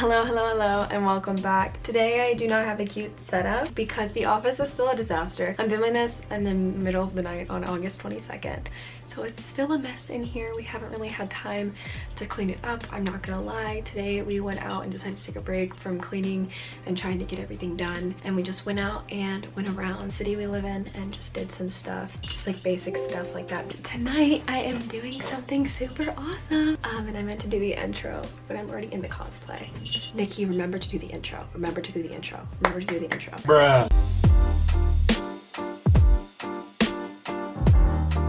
Hello, and welcome back. Today I do not have a cute setup because the office is still a disaster. I'm filming this in the middle of the night on August 22nd. So it's still a mess in here. We haven't really had time to clean it up. I'm not gonna lie. Today we went out and decided to take a break from cleaning and trying to get everything done. And we just went out and went around the city we live in and just did some stuff. Just like basic stuff like that. Tonight I am doing something super awesome. And I meant to do the intro, but I'm already in the cosplay. Nikki, remember to do the intro. Remember to do the intro. Remember to do the intro. Bruh.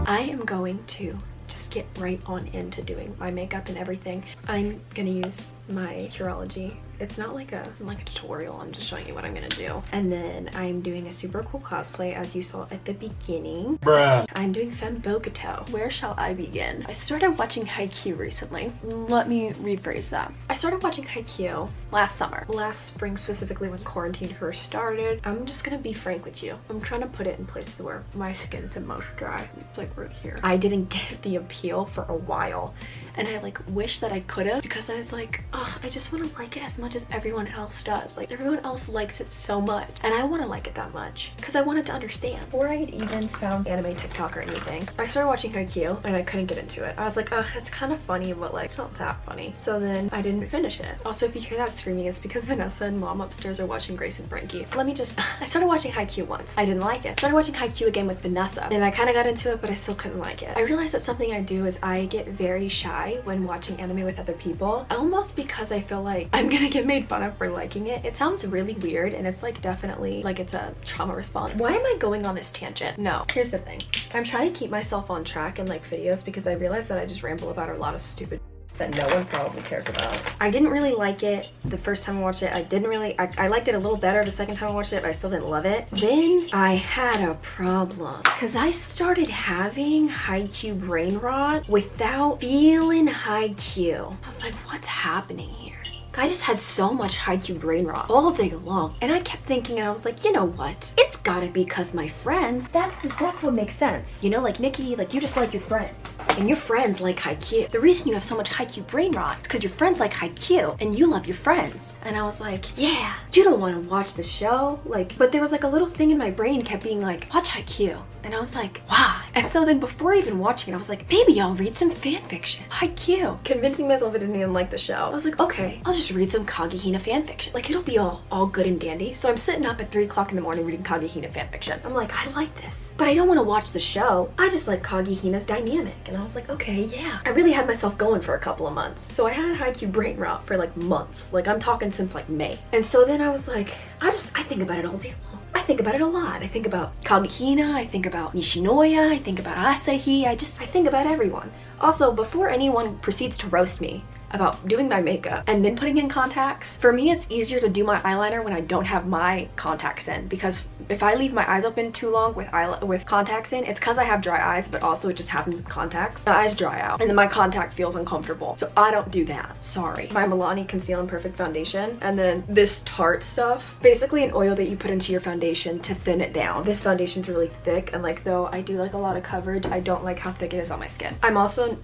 I am going to just get right on into doing my makeup and everything. I'm gonna use my Curology. It's not like a tutorial, I'm just showing you what I'm gonna do. And then I'm doing a super cool cosplay as you saw at the beginning. Bruh. I'm doing Bokuto. Where shall I begin? I started watching Haikyuu recently. Let me rephrase that. I started watching Haikyuu last summer. Last spring specifically when quarantine first started. I'm just gonna be frank with you. I'm trying to put it in places where my skin's the most dry. It's like right here. I didn't get the appeal for a while. And I like wish that I could have, because I was like, oh, I just want to like it as much as everyone else does. Like everyone else likes it so much and I want to like it that much because I wanted to understand. Before I had even found anime TikTok or anything, I started watching Haikyuu and I couldn't get into it. I was like, oh, it's kind of funny, but like it's not that funny. So then I didn't finish it. Also, if you hear that screaming, it's because Vanessa and Mom upstairs are watching Grace and Frankie. I started watching Haikyuu once. I didn't like it. Started watching Haikyuu again with Vanessa and I kind of got into it, but I still couldn't like it. I realized that something I do is I get very shy when watching anime with other people, almost because I feel like I'm gonna get made fun of for liking it. It sounds really weird and it's like definitely like it's a trauma response. Why am I going on this tangent? No, here's the thing. I'm trying to keep myself on track in like videos because I realize that I just ramble about a lot of stupid that no one probably cares about. I didn't really like it the first time I watched it. I liked it a little better the second time I watched it, but I still didn't love it. Then I had a problem because I started having Haikyuu brain rot without feeling Haikyuu. I was like, what's happening here? I just had so much Haikyuu brain rot all day long, and I kept thinking, and I was like, you know what? It's gotta be because my friends. That's what makes sense. You know, like Nikki, like you just like your friends, and your friends like Haikyuu. The reason you have so much Haikyuu brain rot is because your friends like Haikyuu, and you love your friends. And I was like, yeah, you don't want to watch the show, like. But there was like a little thing in my brain kept being like, watch Haikyuu, and I was like, why? And so then before even watching it, I was like, maybe I'll read some fan fiction. Haikyuu. Convincing myself I didn't even like the show. I was like, okay, I'll just read some Kagehina fanfiction. Like it'll be all good and dandy. So I'm sitting up at 3 o'clock in the morning reading Kagehina fanfiction. I'm like, I like this, but I don't want to watch the show. I just like Kagehina's dynamic. And I was like, okay, yeah. I really had myself going for a couple of months. So I had Haikyuu brain rot for like months. Like I'm talking since like May. And so then I was like, I think about it all day long. I think about it a lot. I think about Kagehina, I think about Nishinoya, I think about Asahi, I think about everyone. Also, before anyone proceeds to roast me about doing my makeup and then putting in contacts, for me it's easier to do my eyeliner when I don't have my contacts in, because if I leave my eyes open too long with contacts in, it's because I have dry eyes, but also it just happens with contacts. My eyes dry out and then my contact feels uncomfortable, so I don't do that. Sorry. My Milani Conceal and Perfect foundation, and then this Tarte stuff, basically an oil that you put into your foundation to thin it down. This foundation's really thick, and like though I do like a lot of coverage, I don't like how thick it is on my skin.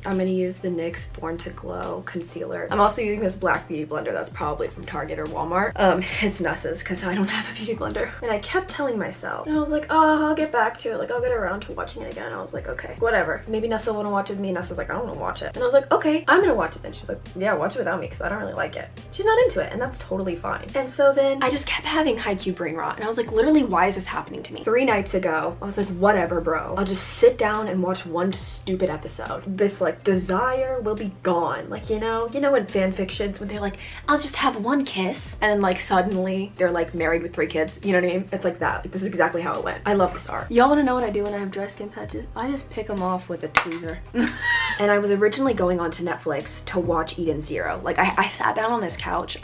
I'm gonna use the NYX Born to Glow concealer. I'm also using this black beauty blender that's probably from Target or Walmart. It's Nessa's because I don't have a beauty blender. And I kept telling myself, and I was like, oh, I'll get back to it. Like I'll get around to watching it again. And I was like, okay, whatever. Maybe Nessa wouldn't watch it with me. Nessa's like, I don't want to watch it. And I was like, okay, I'm gonna watch it then. She was like, yeah, watch it without me because I don't really like it. She's not into it, and that's totally fine. And so then I just kept having Haikyuu brain rot, and I was like, literally, why is this happening to me? 3 nights ago, I was like, whatever, bro. I'll just sit down and watch one stupid episode. This like desire will be gone. Like, you know in fan fictions when they're like, I'll just have one kiss, and then like suddenly they're like married with 3 kids. You know what I mean? It's like that. Like, this is exactly how it went. I love this art. Y'all want to know what I do when I have dry skin patches? I just pick them off with a tweezer. And I was originally going on to Netflix to watch Eden Zero. Like I sat down on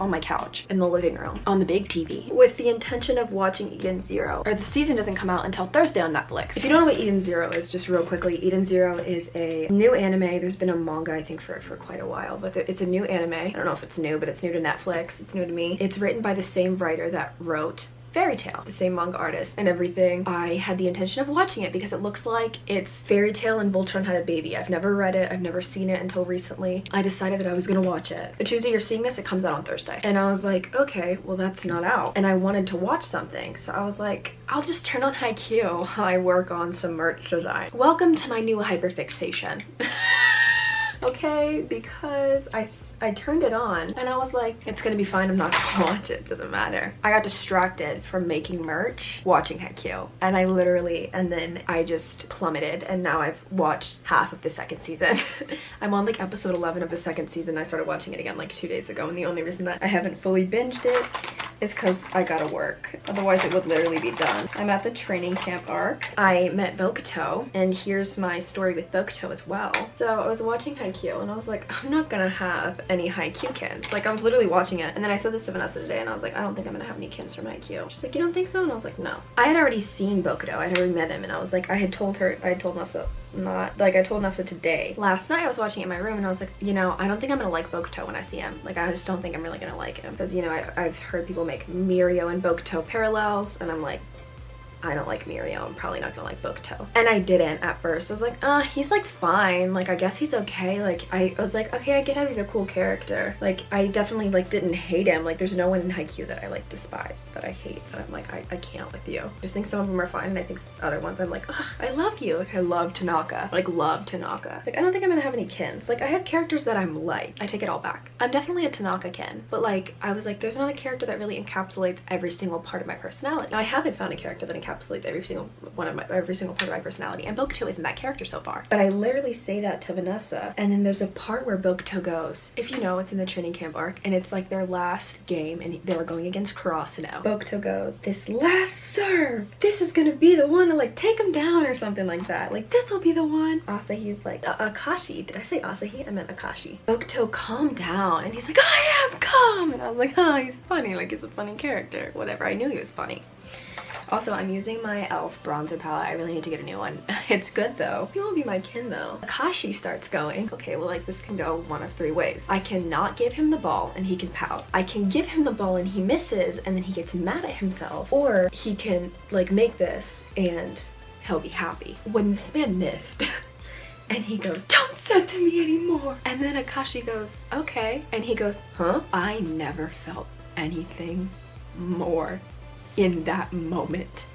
my couch in the living room on the big TV with the intention of watching Eden Zero. Or the season doesn't come out until Thursday on Netflix. If you don't know what Eden Zero is, just real quickly, Eden Zero is a new anime. There's been a manga I think for quite a while, but it's a new anime. I don't know if it's new, but it's new to Netflix. It's new to me. It's written by the same writer that wrote Fairy Tail, the same manga artist and everything. I had the intention of watching it because it looks like it's Fairy Tail and Voltron had a baby. I've never read it. I've never seen it until recently. I decided that I was gonna watch it. The Tuesday you're seeing this, it comes out on Thursday. And I was like, okay, well that's not out. And I wanted to watch something. So I was like, I'll just turn on Haikyuu while I work on some merch design. Welcome to my new hyperfixation. Okay, because I turned it on and I was like, it's gonna be fine, I'm not gonna watch it, doesn't matter. I got distracted from making merch watching Haikyuu, and I literally, and then I just plummeted, and now I've watched half of the second season. I'm on like episode 11 of the second season. I started watching it again like 2 days ago, and the only reason that I haven't fully binged it is because I gotta work. Otherwise it would literally be done. I'm at the training camp arc. I met Bokuto, and here's my story with Bokuto as well. So I was watching Haikyuu and I was like, I'm not gonna have any Haikyuu kins. Like I was literally watching it, and then I said this to Vanessa today and I was like, I don't think I'm gonna have any kins from Haikyuu. She's like, you don't think so? And I was like, no. I had already seen Bokuto. I had already met him, and I was like, I told Nessa today. Last night I was watching it in my room and I was like, you know, I don't think I'm gonna like Bokuto when I see him. Like I just don't think I'm really gonna like him. Because, you know, I've heard people make Mirio and Bokuto parallels, and I'm like, I don't like Mirio. I'm probably not gonna like Bokuto. And I didn't at first. I was like, he's like fine. Like I guess he's okay. Like I was like, okay, I get how he's a cool character. Like I definitely like didn't hate him. Like there's no one in Haikyuu that I like despise, that I hate, that I'm like, I can't with you. I just think some of them are fine, and I think other ones I'm like, ugh, I love you. Like I love Tanaka. Like love Tanaka. Like I don't think I'm gonna have any kins. Like I have characters that I'm like. I take it all back. I'm definitely a Tanaka kin, but like I was like, there's not a character that really encapsulates every single part of my personality. Now I haven't found a character that encapsulates every single part of my personality, and Bokuto isn't that character so far. But I literally say that to Vanessa, and then there's a part where Bokuto goes, if you know, it's in the training camp arc, and it's like their last game, and they were going against Kurosano. Bokuto goes, this last serve, this is gonna be the one to like take him down or something like that. Like this will be the one. Asahi's like, Akashi. Did I say Asahi? I meant Akashi. Bokuto, calm down. And he's like, I am calm. And I was like, oh, he's funny. Like he's a funny character. Whatever. I knew he was funny. Also, I'm using my e.l.f. bronzer palette. I really need to get a new one. It's good though. He won't be my kin though. Akashi starts going, okay, well like this can go one of 3 ways. I cannot give him the ball and he can pout. I can give him the ball and he misses and then he gets mad at himself. Or he can like make this and he'll be happy. When this man missed, and he goes, don't set to me anymore. And then Akashi goes, okay. And he goes, huh? I never felt anything more in that moment,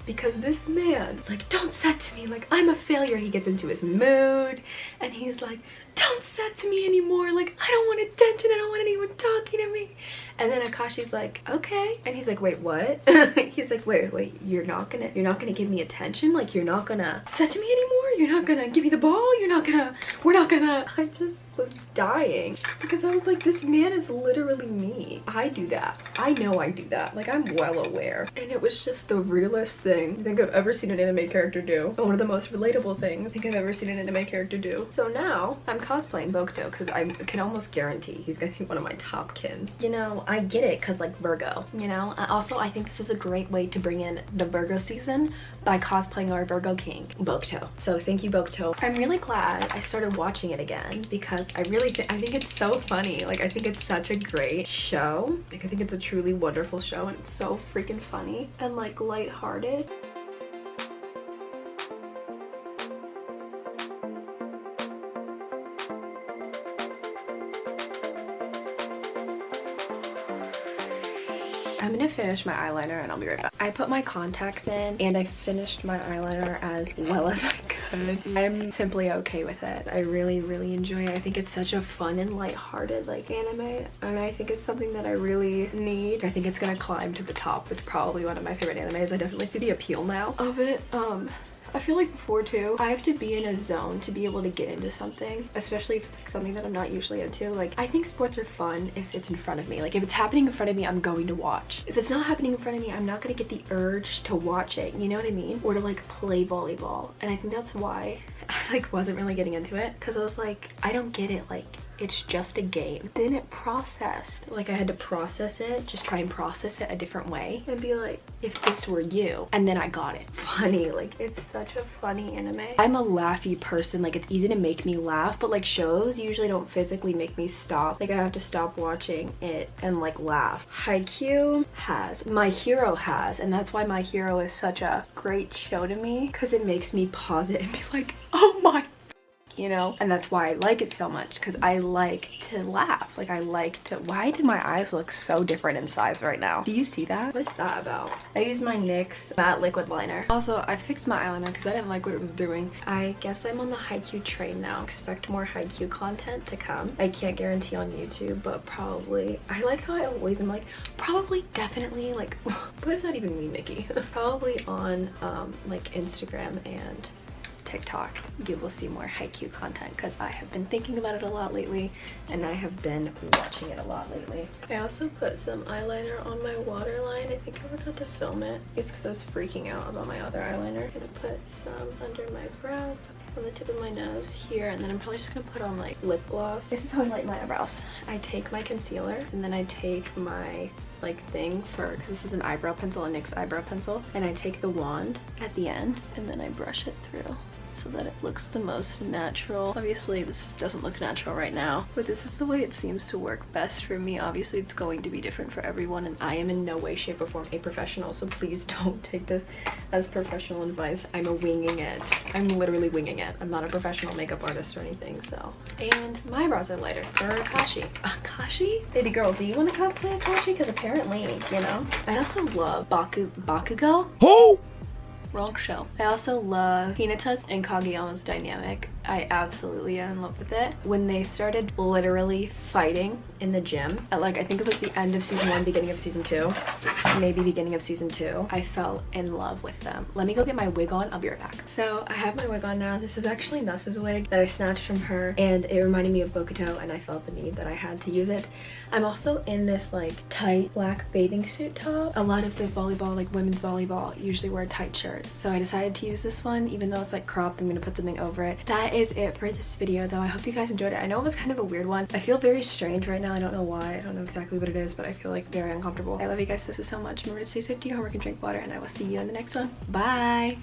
because this man's like, don't set to me, like I'm a failure. He gets into his mood and he's like, don't set to me anymore, like I don't want attention, I don't want anyone talking to me. And then Akashi's like, okay. And he's like, wait, what? He's like, wait, you're not gonna give me attention? Like you're not gonna set to me anymore? You're not gonna give me the ball? We're not gonna. I just was dying because I was like, this man is literally me. I do that. I know I do that. Like I'm well aware. And it was just the realest thing I think I've ever seen an anime character do. And one of the most relatable things I think I've ever seen an anime character do. So now I'm cosplaying Bokuto because I can almost guarantee he's gonna be one of my top kins. You know, I get it because like Virgo, you know. Also, I think this is a great way to bring in the Virgo season by cosplaying our Virgo king, Bokuto. So thank you, Bokuto. I'm really glad I started watching it again because I think it's so funny. Like I think it's such a great show. Like I think it's a truly wonderful show, and it's so freaking funny and like lighthearted. I'm gonna finish my eyeliner and I'll be right back. I put my contacts in and I finished my eyeliner as well as I could. I'm simply okay with it. I really enjoy it. I think it's such a fun and lighthearted like anime, and I think it's something that I really need. I think it's gonna climb to the top. It's probably one of my favorite animes. I definitely see the appeal now of it. I feel like before too, I have to be in a zone to be able to get into something, especially if it's like something that I'm not usually into. Like I think sports are fun if it's in front of me. Like if it's happening in front of me, I'm going to watch. If it's not happening in front of me, I'm not gonna get the urge to watch it, you know what I mean? Or to like play volleyball. And I think that's why I like wasn't really getting into it, because I was like, I don't get it. Like it's just a game. Then it processed, like I had to process it, just try and process it a different way and be like, if this were you, and then I got it. Funny, like it's such a funny anime. I'm a laughy person, like it's easy to make me laugh, but like shows usually don't physically make me stop. Like I have to stop watching it and like laugh. Haikyuu has, My Hero has, and that's why My Hero is such a great show to me, because it makes me pause it and be like, oh my, you know, and that's why I like it so much, because I like to laugh. Like I like to, why do my eyes look so different in size right now? Do you see that? What's that about? I use my NYX matte liquid liner. Also, I fixed my eyeliner because I didn't like what it was doing. I guess I'm on the Haikyuu train now. Expect more Haikyuu content to come. I can't guarantee on YouTube, but probably. I like how I always am like, probably, definitely, like, what if not even me, Nikki? Probably on like Instagram and TikTok, you will see more Haikyuu content, because I have been thinking about it a lot lately and I have been watching it a lot lately. I also put some eyeliner on my waterline. I think I forgot to film it. It's because I was freaking out about my other eyeliner. I'm gonna put some under my brow, on the tip of my nose here, and then I'm probably just gonna put on like lip gloss. This is how I light my eyebrows. I take my concealer and then I take my like thing for, because this is an eyebrow pencil, a NYX eyebrow pencil, and I take the wand at the end and then I brush it through so that it looks the most natural. Obviously this doesn't look natural right now, but this is the way it seems to work best for me. Obviously it's going to be different for everyone, and I am in no way, shape, or form a professional, so please don't take this as professional advice. I'm winging it. I'm literally winging it. I'm not a professional makeup artist or anything, so. And my eyebrows are lighter for Akashi. Akashi? Baby girl, do you want to cosplay Akashi? Because apparently, you know. I also love Bakugo. Who? Wrong show. I also love Hinata's and Kageyama's dynamic. I absolutely am in love with it. When they started literally fighting in the gym, at like, I think it was the end of season 1, beginning of season 2, maybe beginning of season 2, I fell in love with them. Let me go get my wig on, I'll be right back. So I have my wig on now. This is actually Nessa's wig that I snatched from her, and it reminded me of Bokuto, and I felt the need that I had to use it. I'm also in this like tight black bathing suit top. A lot of the volleyball, like women's volleyball, usually wear tight shirts, so I decided to use this one. Even though it's like cropped, I'm gonna put something over it. That is it for this video though. I hope you guys enjoyed it. I know it was kind of a weird one. I feel very strange right now. I don't know why. I don't know exactly what it is, but I feel like very uncomfortable. I love you guys so much. Remember to stay safe, do your homework, and drink water, and I will see you in the next one. Bye.